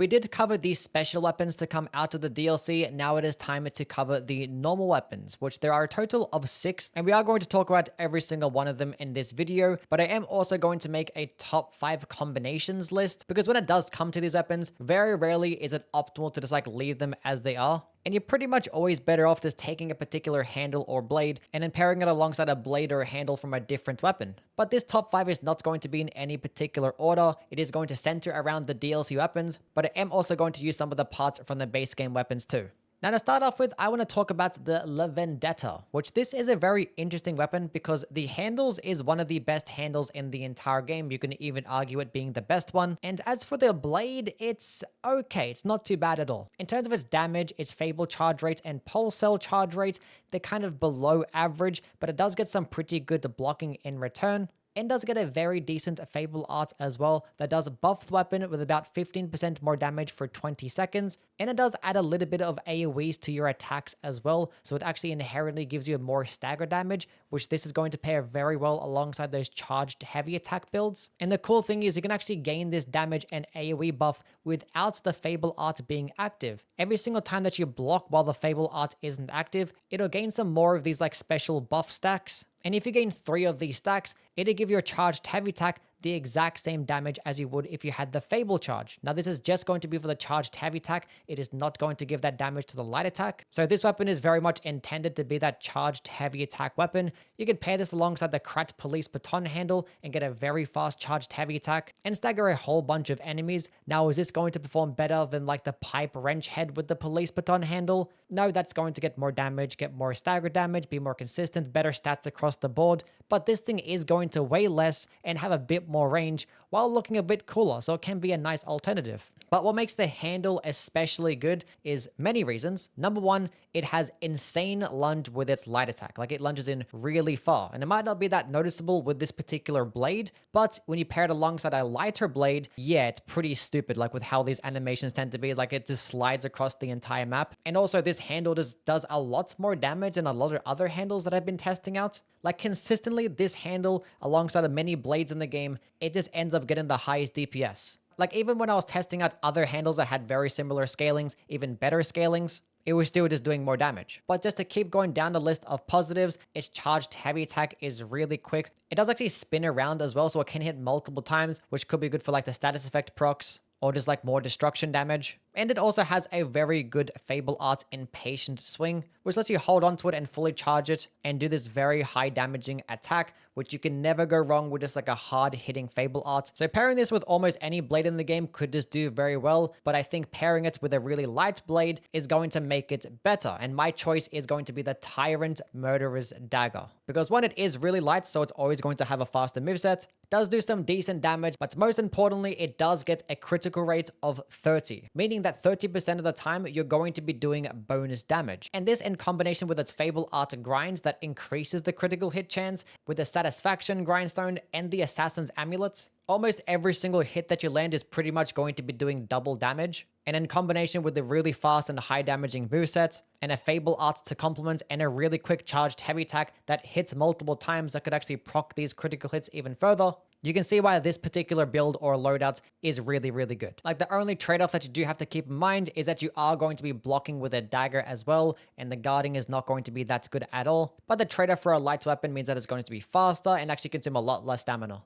We did cover these special weapons to come out of the DLC. Now it is time to cover the normal weapons, which there are a total of 6, and we are going to talk about every single one of them in this video, but I am also going to make a top 5 combinations list, because when it does come to these weapons, very rarely is it optimal to just like leave them as they are. And you're pretty much always better off just taking a particular handle or blade and then pairing it alongside a blade or a handle from a different weapon. But this top 5 is not going to be in any particular order. It is going to center around the DLC weapons, but I am also going to use some of the parts from the base game weapons too. Now to start off with, I want to talk about the VENDETTA, which this is a very interesting weapon because the handles is one of the best handles in the entire game. You can even argue it being the best one. And as for the blade, it's okay. It's not too bad at all. In terms of its damage, its Fable charge rate and pulse cell charge rate, they're kind of below average, but it does get some pretty good blocking in return. And does get a very decent Fable art as well that does buff the weapon with about 15% more damage for 20 seconds. And it does add a little bit of AoEs to your attacks as well, so it actually inherently gives you more stagger damage, which this is going to pair very well alongside those charged heavy attack builds. And the cool thing is you can actually gain this damage and AoE buff without the Fable art being active. Every single time that you block while the Fable art isn't active, it'll gain some more of these like special buff stacks. And if you gain 3 of these stacks, it'll give your charged heavy attack the exact same damage as you would if you had the Fable charge. Now this is just going to be for the charged heavy attack. It is not going to give that damage to the light attack. So this weapon is very much intended to be that charged heavy attack weapon. You can pair this alongside the Krat Police Baton handle and get a very fast charged heavy attack and stagger a whole bunch of enemies. Now is this going to perform better than like the Pipe Wrench head with the Police Baton handle? No, that's going to get more damage, get more stagger damage, be more consistent, better stats across the board. But this thing is going to weigh less and have a bit more range while looking a bit cooler, so it can be a nice alternative. But what makes the handle especially good is many reasons. Number one, it has insane lunge with its light attack. Like it lunges in really far, and it might not be that noticeable with this particular blade, but when you pair it alongside a lighter blade, yeah, it's pretty stupid, like with how these animations tend to be, like it just slides across the entire map. And also this handle just does a lot more damage than a lot of other handles that I've been testing out. Like consistently, this handle alongside of many blades in the game, it just ends up getting the highest DPS. Like even when I was testing out other handles that had very similar scalings, even better scalings, it was still just doing more damage. But just to keep going down the list of positives, its charged heavy attack is really quick. It does actually spin around as well, so it can hit multiple times, which could be good for like the status effect procs or just like more destruction damage. And it also has a very good Fable art Impatient Swing, which lets you hold onto it and fully charge it and do this very high damaging attack, which you can never go wrong with just like a hard hitting Fable art. So pairing this with almost any blade in the game could just do very well, but I think pairing it with a really light blade is going to make it better. And my choice is going to be the Tyrant Murderer's Dagger, because one, it is really light, so it's always going to have a faster moveset, does do some decent damage, but most importantly, it does get a critical rate of 30, meaning that 30% of the time you're going to be doing bonus damage. And this in combination with its Fable art grinds that increases the critical hit chance with the Satisfaction Grindstone and the Assassin's Amulet, almost every single hit that you land is pretty much going to be doing double damage. And in combination with the really fast and high damaging moveset and a Fable art to complement and a really quick charged heavy attack that hits multiple times that could actually proc these critical hits even further, you can see why this particular build or loadout is really, really good. Like the only trade-off that you do have to keep in mind is that you are going to be blocking with a dagger as well, and the guarding is not going to be that good at all. But the trade-off for a light weapon means that it's going to be faster and actually consume a lot less stamina.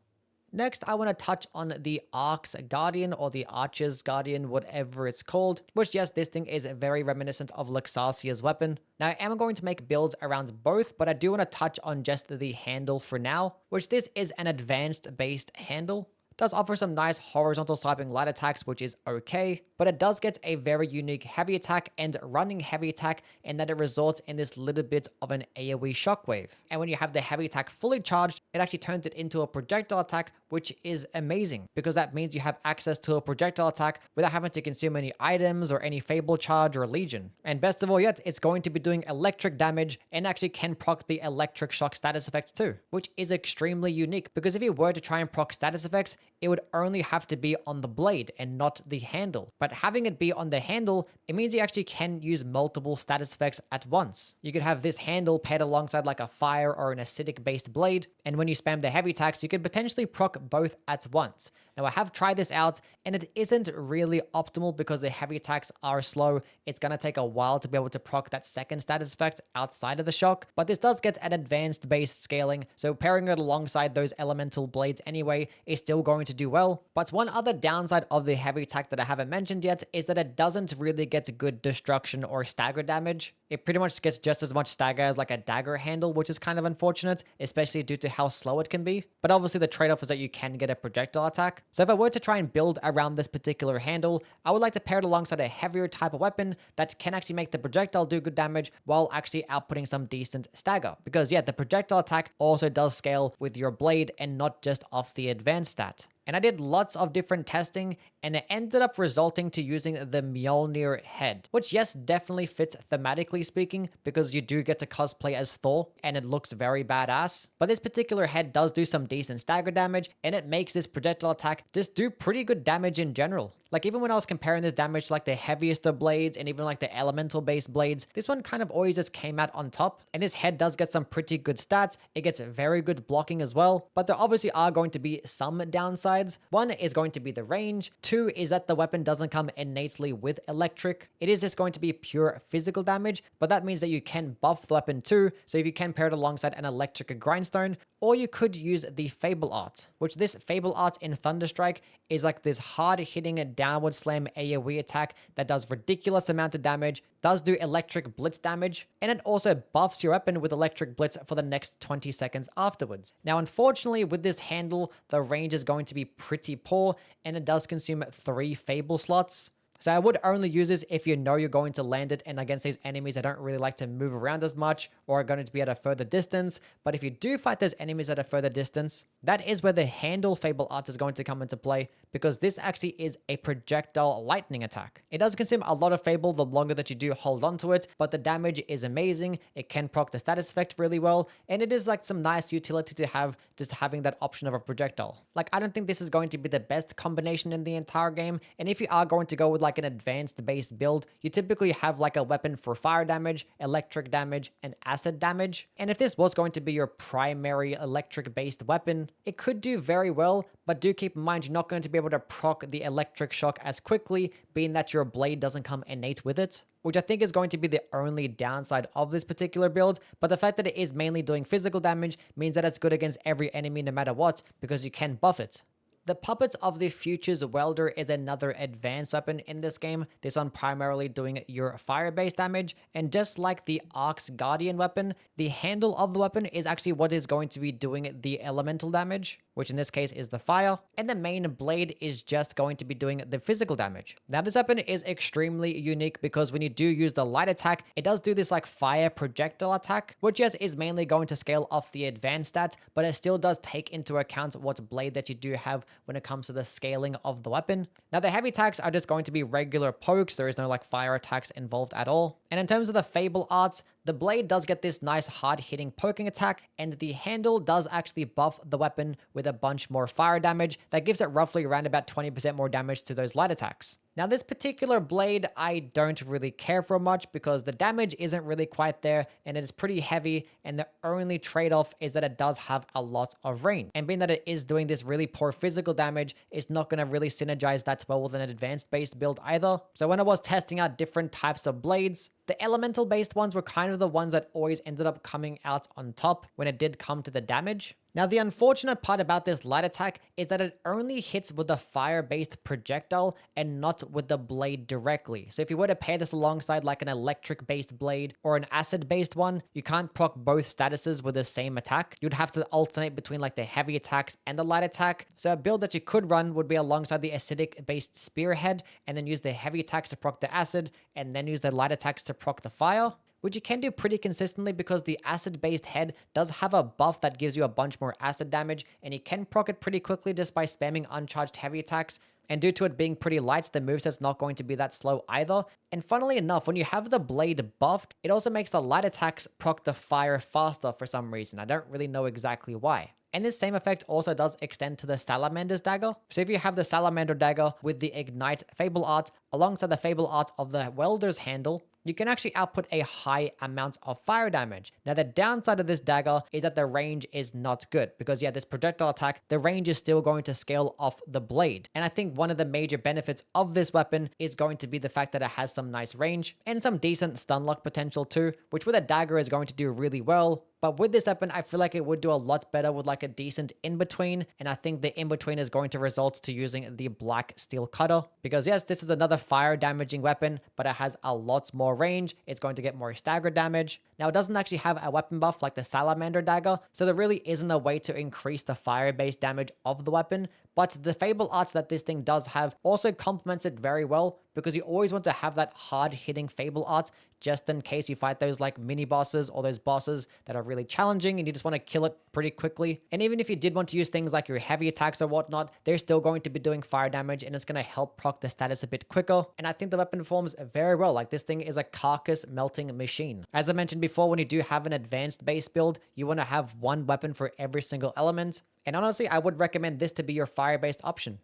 Next, I want to touch on the ARCHE'S Guardian or the ARCHE'S Guardian, whatever it's called, which yes, this thing is very reminiscent of Luxarcia's weapon. Now, I am going to make builds around both, but I do want to touch on just the handle for now, which this is an advanced based handle. It does offer some nice horizontal swiping light attacks, which is okay, but it does get a very unique heavy attack and running heavy attack in that it results in this little bit of an AoE shockwave. And when you have the heavy attack fully charged, it actually turns it into a projectile attack, which is amazing because that means you have access to a projectile attack without having to consume any items or any Fable charge or Legion. And best of all yet, it's going to be doing electric damage and actually can proc the electric shock status effect too, which is extremely unique because if you were to try and proc status effects, it would only have to be on the blade and not the handle. But having it be on the handle, it means you actually can use multiple status effects at once. You could have this handle paired alongside like a fire or an acidic based blade, and when you spam the heavy attacks, you could potentially proc both at once. Now I have tried this out and it isn't really optimal because the heavy attacks are slow. It's going to take a while to be able to proc that second status effect outside of the shock, but this does get an advanced based scaling, so pairing it alongside those elemental blades anyway is still going to do well. But one other downside of the heavy attack that I haven't mentioned yet is that it doesn't really get good destruction or stagger damage. It pretty much gets just as much stagger as like a dagger handle, which is kind of unfortunate, especially due to how slow it can be. But obviously the trade-off is that you can get a projectile attack. So if I were to try and build around this particular handle, I would like to pair it alongside a heavier type of weapon that can actually make the projectile do good damage while actually outputting some decent stagger. Because yeah, the projectile attack also does scale with your blade and not just off the advanced stat. And I did lots of different testing, and it ended up resulting to using the MJOLNIR head, which yes, definitely fits thematically speaking, because you do get to cosplay as Thor, and it looks very badass. But this particular head does do some decent stagger damage, and it makes this projectile attack just do pretty good damage in general. Like even when I was comparing this damage to like the heaviest of blades and even like the elemental based blades, this one kind of always just came out on top. And this head does get some pretty good stats. It gets very good blocking as well, but there obviously are going to be some downsides. One is going to be the range. Two is that the weapon doesn't come innately with electric. It is just going to be pure physical damage, but that means that you can buff the weapon too. So if you can pair it alongside an electric grindstone, or you could use the Fable Art, which this Fable Art in Thunderstrike is like this hard-hitting downward slam AoE attack that does ridiculous amount of damage, does do electric blitz damage, and it also buffs your weapon with electric blitz for the next 20 seconds afterwards. Now, unfortunately, with this handle, the range is going to be pretty poor, and it does consume 3 Fable slots. So I would only use this if you know you're going to land it and against these enemies that don't really like to move around as much or are going to be at a further distance. But if you do fight those enemies at a further distance, that is where the handle Fable Art is going to come into play, because this actually is a projectile lightning attack. It does consume a lot of Fable the longer that you do hold on to it, but the damage is amazing. It can proc the status effect really well, and it is like some nice utility to have, just having that option of a projectile. Like, I don't think this is going to be the best combination in the entire game, and if you are going to go with like an advanced based build, you typically have like a weapon for fire damage, electric damage, and acid damage. And if this was going to be your primary electric based weapon, it could do very well, but do keep in mind you're not going to be able to proc the electric shock as quickly, being that your blade doesn't come innate with it, which I think is going to be the only downside of this particular build. But the fact that it is mainly doing physical damage means that it's good against every enemy no matter what, because you can buff it. The Puppets of the Future's Welder is another advanced weapon in this game, this one primarily doing your fire-based damage, and just like the ARCHE'S Guardian weapon, the handle of the weapon is actually what is going to be doing the elemental damage, which in this case is the fire, and the main blade is just going to be doing the physical damage. Now this weapon is extremely unique because when you do use the light attack, it does do this like fire projectile attack, which yes is mainly going to scale off the advanced stat, but it still does take into account what blade that you do have when it comes to the scaling of the weapon. Now the heavy attacks are just going to be regular pokes, there is no like fire attacks involved at all. And in terms of the Fable Arts, the blade does get this nice hard-hitting poking attack, and the handle does actually buff the weapon with a bunch more fire damage that gives it roughly around about 20% more damage to those light attacks. Now this particular blade I don't really care for much because the damage isn't really quite there and it is pretty heavy, and the only trade-off is that it does have a lot of range. And being that it is doing this really poor physical damage, it's not going to really synergize that well with an advanced based build either. So when I was testing out different types of blades, the elemental based ones were kind of the ones that always ended up coming out on top when it did come to the damage. Now the unfortunate part about this light attack is that it only hits with the fire-based projectile and not with the blade directly. So if you were to pair this alongside like an electric-based blade or an acid-based one, you can't proc both statuses with the same attack. You'd have to alternate between like the heavy attacks and the light attack. So a build that you could run would be alongside the acidic-based spearhead and then use the heavy attacks to proc the acid and then use the light attacks to proc the fire, which you can do pretty consistently because the acid-based head does have a buff that gives you a bunch more acid damage, and you can proc it pretty quickly just by spamming uncharged heavy attacks. And due to it being pretty light, the moveset's not going to be that slow either. And funnily enough, when you have the blade buffed, it also makes the light attacks proc the fire faster for some reason. I don't really know exactly why. And this same effect also does extend to the Salamander's Dagger. So if you have the Salamander Dagger with the Ignite Fable Art alongside the Fable Art of the Welder's handle, you can actually output a high amount of fire damage. Now, the downside of this dagger is that the range is not good because, yeah, this projectile attack, the range is still going to scale off the blade. And I think one of the major benefits of this weapon is going to be the fact that it has some nice range and some decent stun lock potential too, which with a dagger is going to do really well. But with this weapon, I feel like it would do a lot better with like a decent in-between. And I think the in-between is going to result to using the Black Steel Cutter. Because yes, this is another fire damaging weapon, but it has a lot more range. It's going to get more stagger damage. Now, it doesn't actually have a weapon buff like the Salamander Dagger, so there really isn't a way to increase the fire-based damage of the weapon. But the Fable Arts that this thing does have also complements it very well, because you always want to have that hard-hitting Fable Art just in case you fight those like mini bosses or those bosses that are really challenging and you just want to kill it pretty quickly. And even if you did want to use things like your heavy attacks or whatnot, they're still going to be doing fire damage and it's going to help proc the status a bit quicker. And I think the weapon performs very well. Like, this thing is a carcass melting machine. As I mentioned before, when you do have an advanced base build, you want to have one weapon for every single element. And honestly, I would recommend this to be your fire-based option.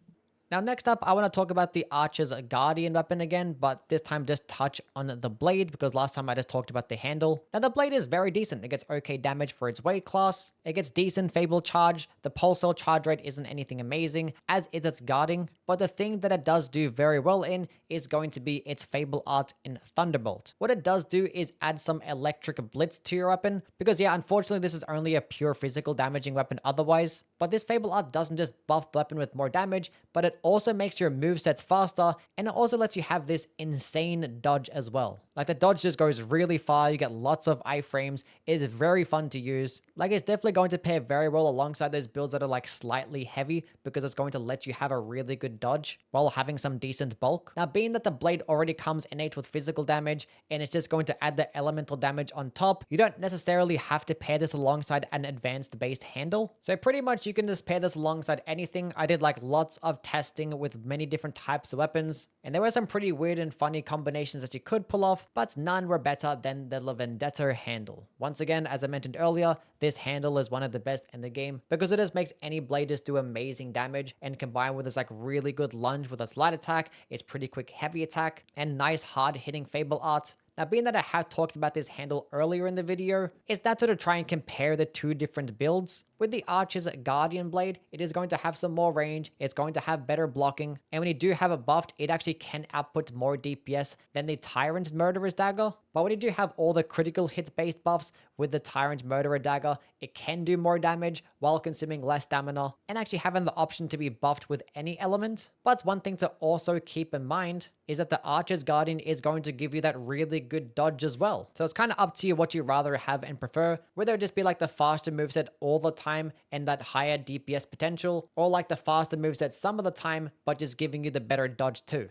Now, next up, I want to talk about the ARCHE'S Guardian weapon again, but this time just touch on the blade, because last time I just talked about the handle. Now, the blade is very decent. It gets okay damage for its weight class. It gets decent Fable charge. The pulse cell charge rate isn't anything amazing, as is its guarding. But the thing that it does do very well in is going to be its Fable Art in Thunderbolt. What it does do is add some electric blitz to your weapon, because yeah, unfortunately, this is only a pure physical damaging weapon otherwise. But this Fable Art doesn't just buff the weapon with more damage, but it also makes your movesets faster, and it also lets you have this insane dodge as well. Like, the dodge just goes really far, you get lots of iframes, it is very fun to use. Like, it's definitely going to pair very well alongside those builds that are like slightly heavy, because it's going to let you have a really good dodge while having some decent bulk. Now, being that the blade already comes innate with physical damage, and it's just going to add the elemental damage on top, you don't necessarily have to pair this alongside an advanced based handle. So pretty much you can just pair this alongside anything. I did like lots of testing with many different types of weapons, and there were some pretty weird and funny combinations that you could pull off, but none were better than the VENDETTA handle. Once again, as I mentioned earlier, this handle is one of the best in the game because it just makes any blade just do amazing damage, and combined with this like really good lunge with its light attack, its pretty quick heavy attack, and nice hard hitting Fable Art. Now, being that I have talked about this handle earlier in the video, is that to try and compare the two different builds. With the ARCHE'S Guardian blade, it is going to have some more range, it's going to have better blocking, and when you do have it buffed, it actually can output more DPS than the Tyrant Murderer's Dagger. But when you do have all the critical hits based buffs with the Tyrant Murderer Dagger, it can do more damage while consuming less stamina, and actually having the option to be buffed with any element. But one thing to also keep in mind is that the ARCHE'S Guardian is going to give you that really good dodge as well. So it's kind of up to you what you rather have and prefer, whether it just be like the faster moveset all the time and that higher DPS potential, or like the faster moveset some of the time, but just giving you the better dodge too.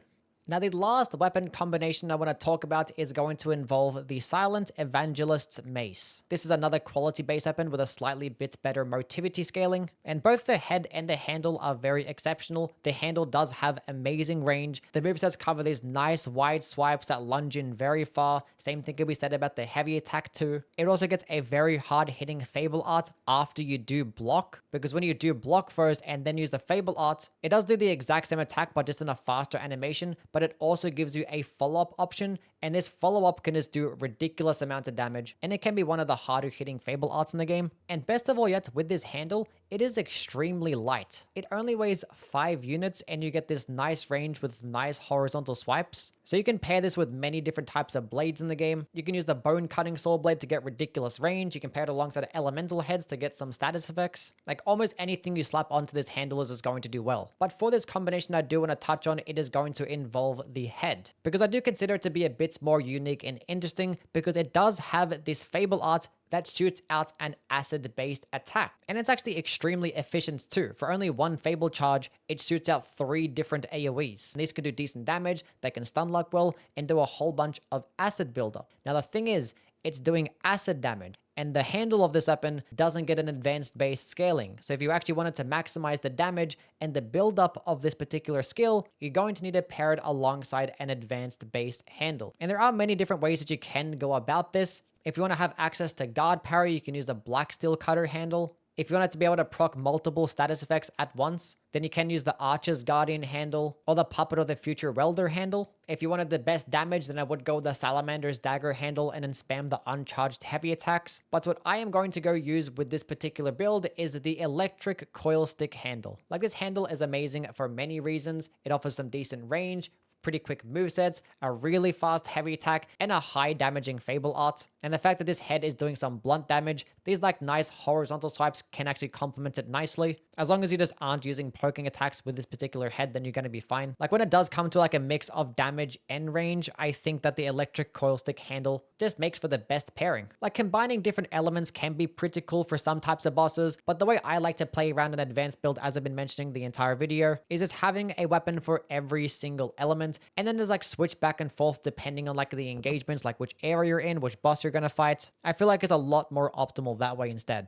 Now, the last weapon combination I want to talk about is going to involve the Silent Evangelist's Mace. This is another quality-based weapon with a slightly bit better motivity scaling, and both the head and the handle are very exceptional. The handle does have amazing range. The movesets cover these nice wide swipes that lunge in very far. Same thing can be said about the heavy attack too. It also gets a very hard-hitting Fable Art after you do block, because when you do block first and then use the Fable Art, it does do the exact same attack but just in a faster animation, but it also gives you a follow-up option, and this follow-up can just do ridiculous amounts of damage, and it can be one of the harder hitting Fable Arts in the game. And best of all yet, with this handle, it is extremely light. It only weighs 5 units, and you get this nice range with nice horizontal swipes. So you can pair this with many different types of blades in the game. You can use the bone cutting saw blade to get ridiculous range. You can pair it alongside elemental heads to get some status effects. Like, almost anything you slap onto this handle is going to do well. But for this combination I do want to touch on, it is going to involve the head, because I do consider it to be a bit more unique and interesting, because it does have this Fable Art that shoots out an acid-based attack. And it's actually extremely efficient too. For only one Fable charge, it shoots out 3 different AoEs. And these can do decent damage, they can stun lock well, and do a whole bunch of acid buildup. Now, the thing is, it's doing acid damage. And the handle of this weapon doesn't get an advanced base scaling. So if you actually wanted to maximize the damage and the buildup of this particular skill, you're going to need to pair it alongside an advanced base handle. And there are many different ways that you can go about this. If you want to have access to guard parry, you can use the black steel cutter handle. If you want it to be able to proc multiple status effects at once, then you can use the ARCHE'S Guardian handle or the Puppet of the Future Welder handle. If you wanted the best damage, then I would go with the Salamander's Dagger handle and then spam the uncharged heavy attacks. But what I am going to go use with this particular build is the Electric Coil Stick handle. Like, this handle is amazing for many reasons. It offers some decent range, pretty quick movesets, a really fast heavy attack, and a high damaging Fable art. And the fact that this head is doing some blunt damage, these like nice horizontal swipes can actually complement it nicely. As long as you just aren't using poking attacks with this particular head, then you're going to be fine. Like, when it does come to like a mix of damage and range, I think that the Electric Coil Stick handle just makes for the best pairing. Like, combining different elements can be pretty cool for some types of bosses, but the way I like to play around an advanced build, as I've been mentioning the entire video, is just having a weapon for every single element, and then there's like switch back and forth depending on like the engagements, like which area you're in, which boss you're going to fight. I feel like it's a lot more optimal that way instead.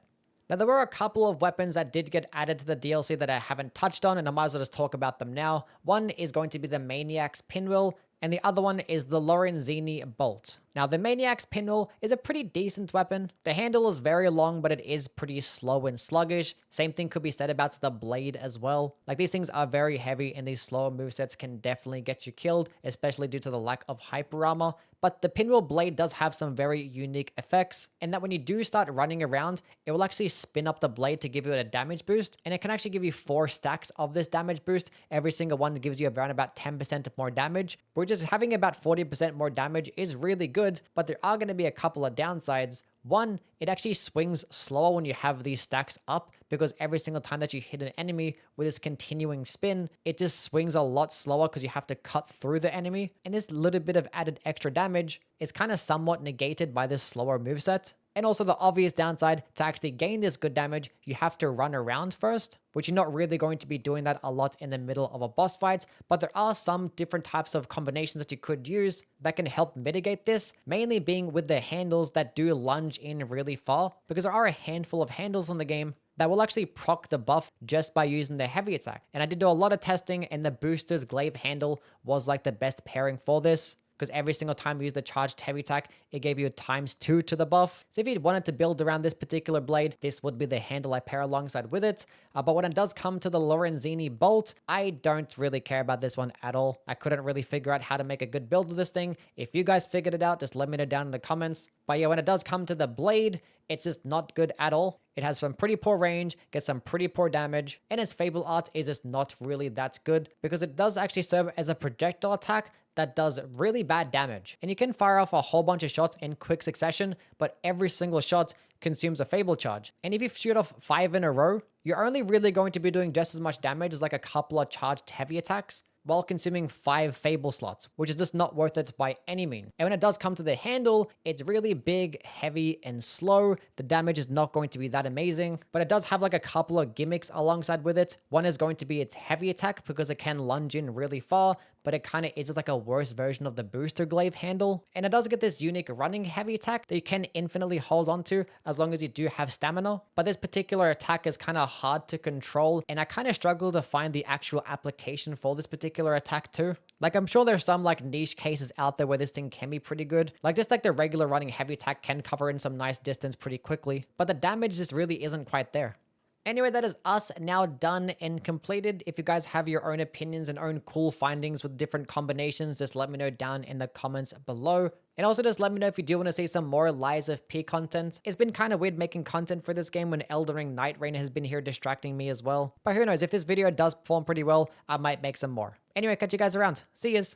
Now, there were a couple of weapons that did get added to the DLC that I haven't touched on, and I might as well just talk about them now. One is going to be the MANIAC'S Pinwheel, and the other one is the LORENZINI Bolt. Now, the MANIAC'S Pinwheel is a pretty decent weapon. The handle is very long, but it is pretty slow and sluggish. Same thing could be said about the blade as well. Like, these things are very heavy, and these slower movesets can definitely get you killed, especially due to the lack of hyper armor. But the Pinwheel blade does have some very unique effects, and that when you do start running around, it will actually spin up the blade to give you a damage boost, and it can actually give you 4 stacks of this damage boost. Every single one gives you around about 10% more damage, which is having about 40% more damage is really good, but there are going to be a couple of downsides. One, it actually swings slower when you have these stacks up, because every single time that you hit an enemy with this continuing spin, it just swings a lot slower because you have to cut through the enemy. And this little bit of added extra damage is kind of somewhat negated by this slower moveset. And also the obvious downside, to actually gain this good damage, you have to run around first, which you're not really going to be doing that a lot in the middle of a boss fight, but there are some different types of combinations that you could use that can help mitigate this, mainly being with the handles that do lunge in really far, because there are a handful of handles in the game that will actually proc the buff just by using the heavy attack. And I did do a lot of testing, and the Booster's Glaive handle was like the best pairing for this, because every single time you use the charged heavy attack, it gave you a ×2 to the buff. So if you wanted to build around this particular blade, this would be the handle I pair alongside with it. But when it does come to the LORENZINI Bolt, I don't really care about this one at all. I couldn't really figure out how to make a good build of this thing. If you guys figured it out, just let me know down in the comments. But yeah, when it does come to the blade, it's just not good at all. It has some pretty poor range, gets some pretty poor damage, and its Fable art is just not really that good, because it does actually serve as a projectile attack that does really bad damage. And you can fire off a whole bunch of shots in quick succession, but every single shot consumes a Fable charge. And if you shoot off 5 in a row, you're only really going to be doing just as much damage as like a couple of charged heavy attacks, while consuming 5 Fable slots, which is just not worth it by any means. And when it does come to the handle, it's really big, heavy, and slow. The damage is not going to be that amazing, but it does have like a couple of gimmicks alongside with it. One is going to be its heavy attack, because it can lunge in really far, but it kind of is just like a worse version of the Booster Glaive handle. And it does get this unique running heavy attack that you can infinitely hold on to as long as you do have stamina. But this particular attack is kind of hard to control, and I kind of struggle to find the actual application for this particular attack too. Like, I'm sure there's some like niche cases out there where this thing can be pretty good. Like, just like the regular running heavy attack can cover in some nice distance pretty quickly, but the damage just really isn't quite there. Anyway, that is us now done and completed. If you guys have your own opinions and own cool findings with different combinations, just let me know down in the comments below. And also just let me know if you do want to see some more Lies of P content. It's been kind of weird making content for this game when Elden Ring Night Rain has been here distracting me as well. But who knows, if this video does perform pretty well, I might make some more. Anyway, catch you guys around. See yous.